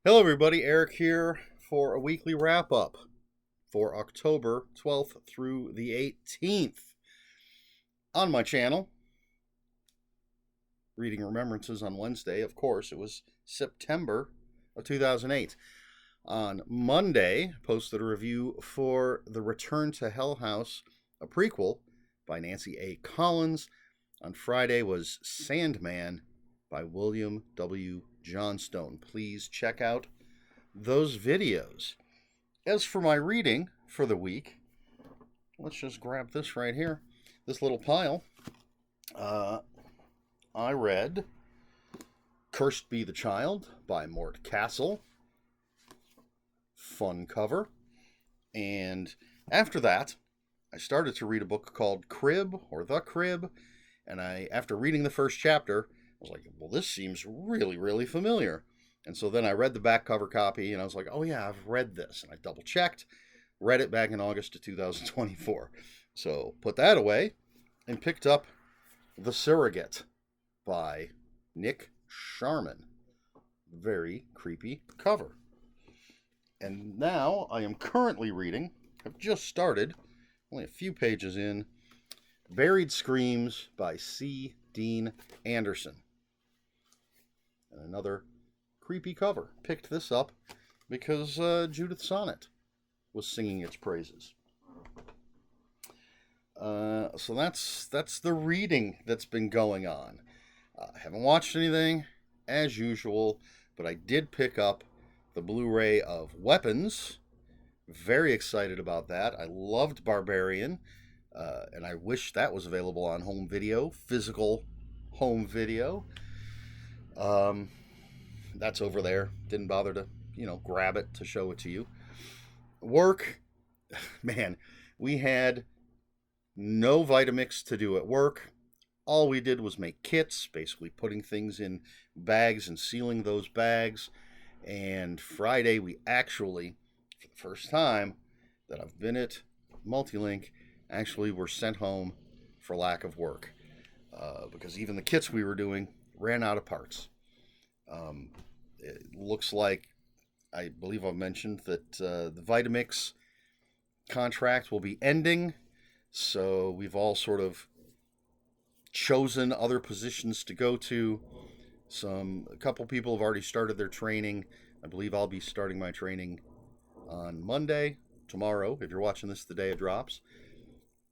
Hello, everybody. Eric here for a weekly wrap up for October 12th through the 18th. On my channel, Reading Remembrances on Wednesday, of course, it was September of 2008. On Monday, posted a review for The Return to Hell House, a prequel by Nancy A. Collins. On Friday was Sandman by William W. Johnstone. Please check out those videos. As for my reading for the week, let's just grab this right here, this little pile. I read Cursed Be the Child by Mort Castle. Fun cover. And after that, I started to read a book called Crib or The Crib. And after reading the first chapter, I was like, well, this seems really, really familiar. And so then I read the back cover copy and I was like, oh yeah, I've read this. And I double checked, read it back in August of 2024. So put that away and picked up The Surrogate by Nick Sharman. Very creepy cover. And now I am currently reading, I've just started, only a few pages in, Buried Screams by C. Dean Anderson. And another creepy cover. Picked this up because Judith Sonnet was singing its praises. So that's the reading that's been going on. I haven't watched anything, as usual, but I did pick up the Blu-ray of Weapons. Very excited about that. I loved Barbarian, and I wish that was available on home video, physical home video. That's over there. Didn't bother to, grab it to show it to you. Work, man, we had no Vitamix to do at work. All we did was make kits, basically putting things in bags and sealing those bags. And Friday, we actually, for the first time that I've been at Multilink, actually were sent home for lack of work. Because even the kits we were doing ran out of parts. It looks like, I believe I've mentioned that the Vitamix contract will be ending. So we've all sort of chosen other positions to go to. A couple people have already started their training. I believe I'll be starting my training on Monday, tomorrow, if you're watching this the day it drops.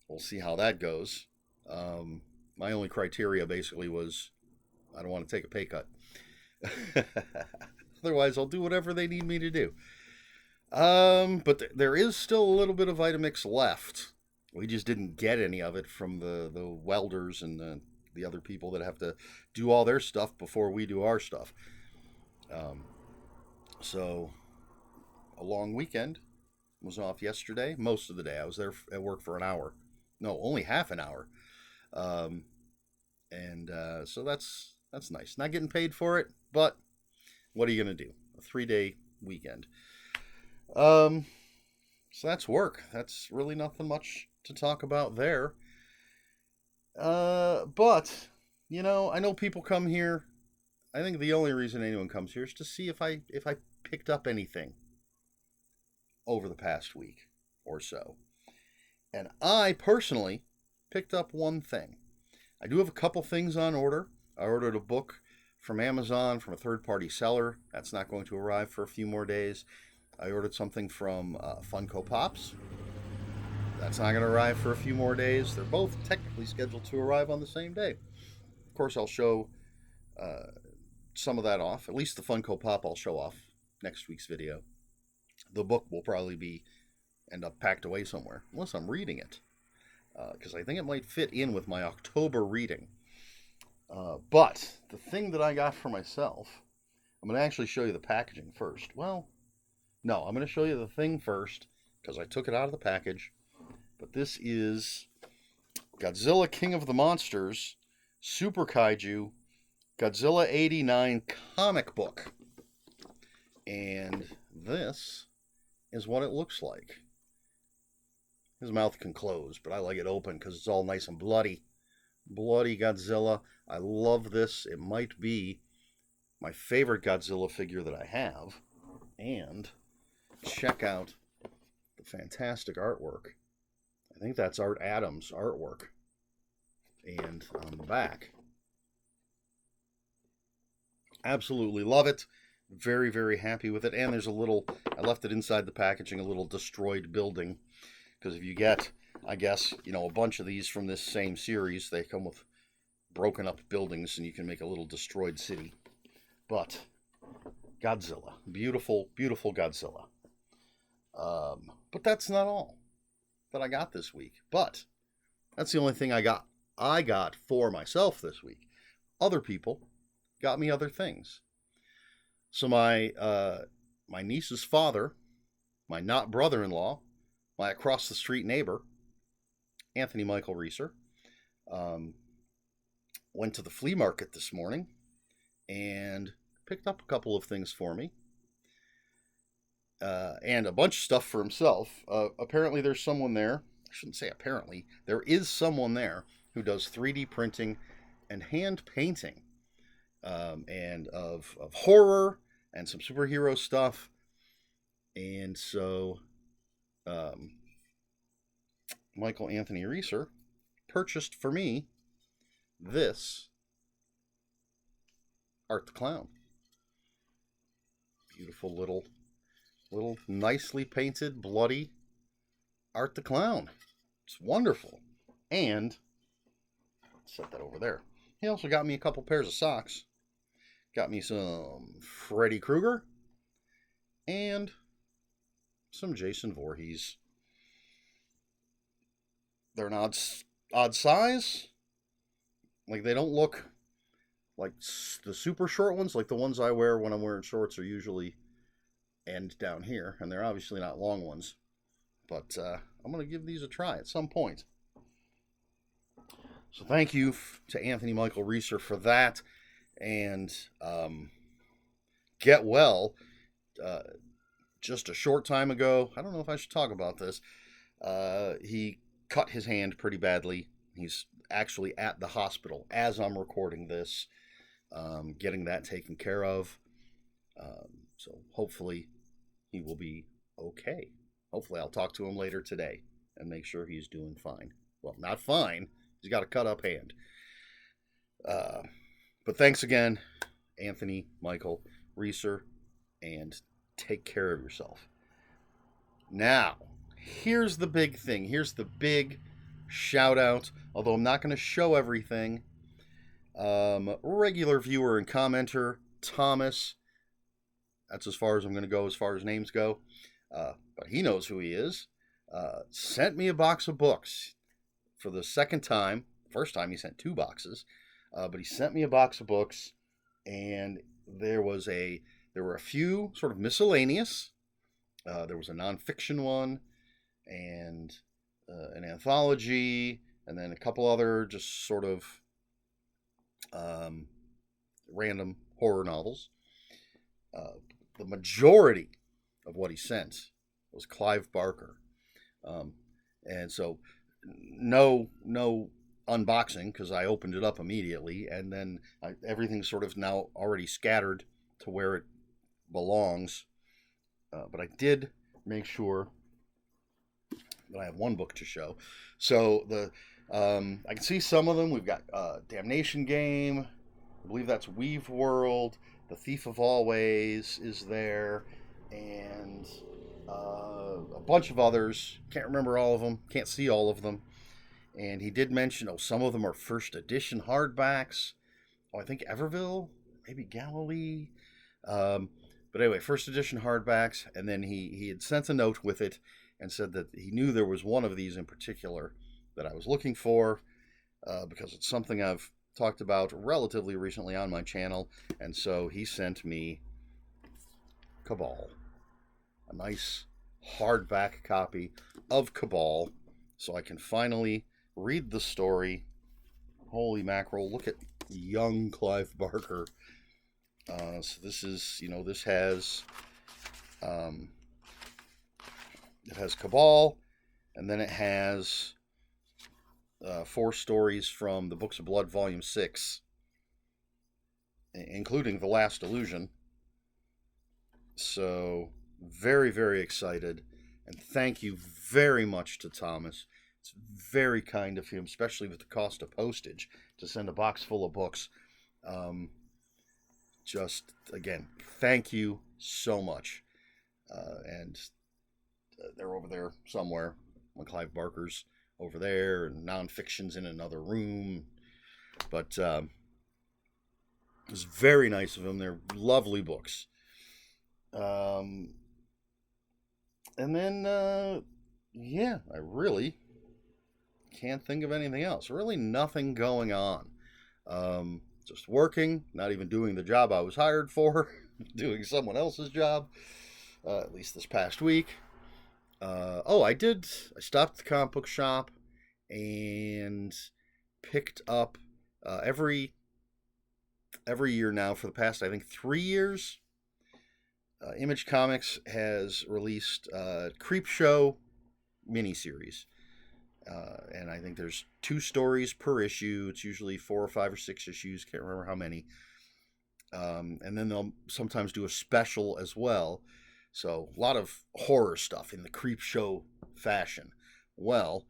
We'll see how that goes. My only criteria basically was I don't want to take a pay cut. Otherwise, I'll do whatever they need me to do. But there is still a little bit of Vitamix left. We just didn't get any of it from the welders and the other people that have to do all their stuff before we do our stuff. So, a long weekend. Was off yesterday, most of the day. I was there at work for an hour. No, only half an hour. And so that's nice. Not getting paid for it, but what are you going to do? A 3-day weekend. So that's work. That's really nothing much to talk about there. But I know people come here. I think the only reason anyone comes here is to see if I picked up anything over the past week or so. And I personally picked up one thing. I do have a couple things on order. I ordered a book from Amazon from a third-party seller. That's not going to arrive for a few more days. I ordered something from Funko Pops. That's not going to arrive for a few more days. They're both technically scheduled to arrive on the same day. Of course, I'll show some of that off. At least the Funko Pop I'll show off next week's video. The book will probably end up packed away somewhere, unless I'm reading it. Because I think it might fit in with my October reading. But the thing that I got for myself, I'm going to actually show you the packaging first. Well, no, I'm going to show you the thing first, because I took it out of the package. But this is Godzilla King of the Monsters, Super Kaiju, Godzilla 89 comic book. And this is what it looks like. His mouth can close, but I like it open because it's all nice and bloody. Bloody Godzilla. I love this. It might be my favorite Godzilla figure that I have. and check out the fantastic artwork. I think that's Art Adams' artwork. And on the back, absolutely love it. Very, very happy with it. And there's a little, I left it inside the packaging, a little destroyed building. Because if you get, I guess, a bunch of these from this same series, they come with broken up buildings and you can make a little destroyed city. But Godzilla. Beautiful, beautiful Godzilla. But that's not all that I got this week. But that's the only thing I got for myself this week. Other people got me other things. So my niece's father, my not brother-in-law, my across the street neighbor, Anthony Michael Reeser, went to the flea market this morning and picked up a couple of things for me. And a bunch of stuff for himself. Apparently there's someone there, I shouldn't say apparently, there is someone there who does 3D printing and hand painting, and of horror and some superhero stuff. And so Michael Anthony Reeser purchased for me this Art the Clown. Beautiful little nicely painted, bloody Art the Clown. It's wonderful. And set that over there. He also got me a couple pairs of socks. Got me some Freddy Krueger and some Jason Voorhees. They're an odd size. Like, they don't look like the super short ones, like the ones I wear when I'm wearing shorts are usually end down here, and they're obviously not long ones. But I'm going to give these a try at some point. So thank you to Anthony Michael Reeser for that. And get well. Just a short time ago, I don't know if I should talk about this, he cut his hand pretty badly. He's actually at the hospital as I'm recording this, getting that taken care of. So hopefully he will be okay. Hopefully I'll talk to him later today and make sure he's doing fine. Well, not fine. He's got a cut up hand. But thanks again, Anthony Michael Reeser, and take care of yourself. Now, here's the big thing. Here's the big shout out. Although I'm not going to show everything. Regular viewer and commenter, Thomas. That's as far as I'm going to go as far as names go. But he knows who he is. Sent me a box of books for the second time. First time he sent 2 boxes. But he sent me a box of books, and there were a few sort of miscellaneous. There was a nonfiction one, and an anthology, and then a couple other just sort of random horror novels. The majority of what he sent was Clive Barker, and so no unboxing, because I opened it up immediately, and then everything's sort of now already scattered to where it belongs. But I did make sure that I have one book to show. So I can see some of them. We've got Damnation Game. I believe that's Weave World. The Thief of Always is there, and a bunch of others. Can't remember all of them. Can't see all of them. And he did mention, some of them are first edition hardbacks. I think Everville, maybe Galilee. But anyway, first edition hardbacks. And then he had sent a note with it and said that he knew there was one of these in particular that I was looking for, because it's something I've talked about relatively recently on my channel. And so he sent me Cabal, a nice hardback copy of Cabal, so I can finally read the story. Holy mackerel, look at young Clive Barker. So this is, this has, it has Cabal, and then it has 4 stories from the Books of Blood, Volume 6, including The Last Illusion. So, very, very excited. And thank you very much to Thomas. It's very kind of him, especially with the cost of postage, to send a box full of books. Just, again, thank you so much. And they're over there somewhere. Clive Barker's over there, and nonfiction's in another room. But it was very nice of them. They're lovely books. And then, yeah, I really can't think of anything else. Really nothing going on. Just working, not even doing the job I was hired for, doing someone else's job, at least this past week. I stopped at the comic book shop and picked up every year now for the past, I think, 3 years. Image Comics has released Creepshow miniseries. And I think there's 2 stories per issue. It's usually 4 or 5 or 6 issues. Can't remember how many. And then they'll sometimes do a special as well. So a lot of horror stuff in the Creepshow fashion. Well,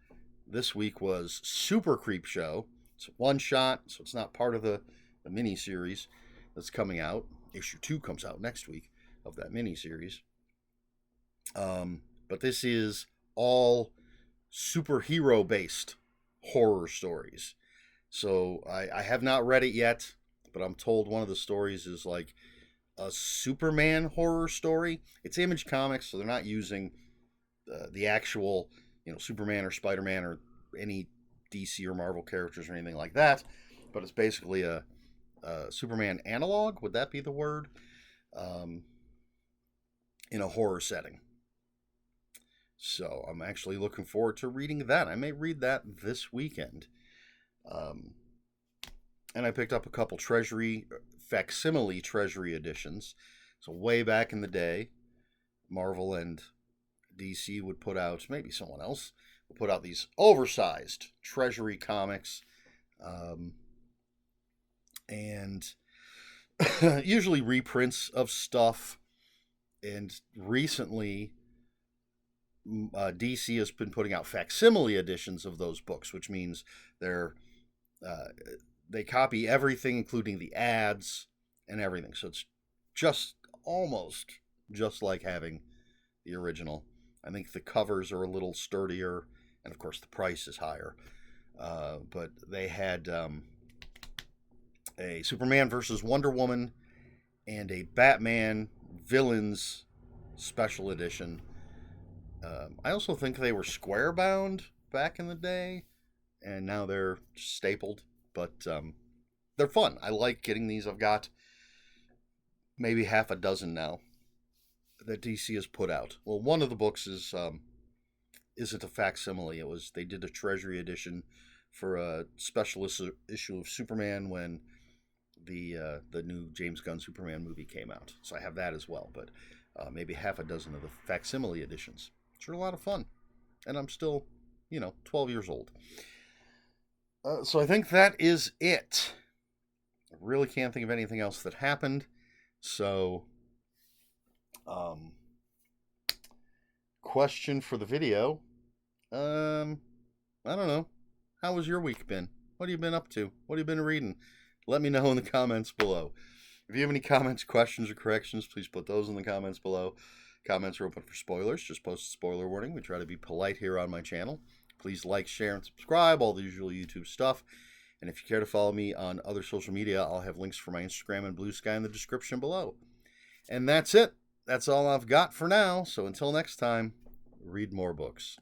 this week was Super Creepshow. It's one shot, so it's not part of the miniseries that's coming out. Issue 2 comes out next week of that miniseries. But this is all superhero-based horror stories. So I have not read it yet, but I'm told one of the stories is like a Superman horror story. It's Image Comics, so they're not using the actual, Superman or Spider-Man or any DC or Marvel characters or anything like that. But it's basically a Superman analog. Would that be the word? In a horror setting. So I'm actually looking forward to reading that. I may read that this weekend. And I picked up a couple facsimile Treasury editions. So way back in the day, Marvel and DC would put out, maybe someone else, would put out these oversized Treasury comics. And usually reprints of stuff. And recently, DC has been putting out facsimile editions of those books, which means they copy everything, including the ads and everything. So it's just almost just like having the original. I think the covers are a little sturdier, and of course the price is higher. But they had a Superman versus Wonder Woman and a Batman Villains special edition. I also think they were square bound back in the day, and now they're stapled, but they're fun. I like getting these. I've got maybe half a dozen now that DC has put out. Well, one of the books isn't a facsimile. They did a Treasury edition for a special issue of Superman when the new James Gunn Superman movie came out. So I have that as well, but maybe half a dozen of the facsimile editions. It's a lot of fun. And I'm still, 12 years old. So I think that is it. I really can't think of anything else that happened. So, question for the video. I don't know. How has your week been? What have you been up to? What have you been reading? Let me know in the comments below. If you have any comments, questions, or corrections, please put those in the comments below. Comments are open for spoilers. Just post a spoiler warning. We try to be polite here on my channel. Please like, share, and subscribe. All the usual YouTube stuff. And if you care to follow me on other social media, I'll have links for my Instagram and Blue Sky in the description below. And that's it. That's all I've got for now. So until next time, read more books.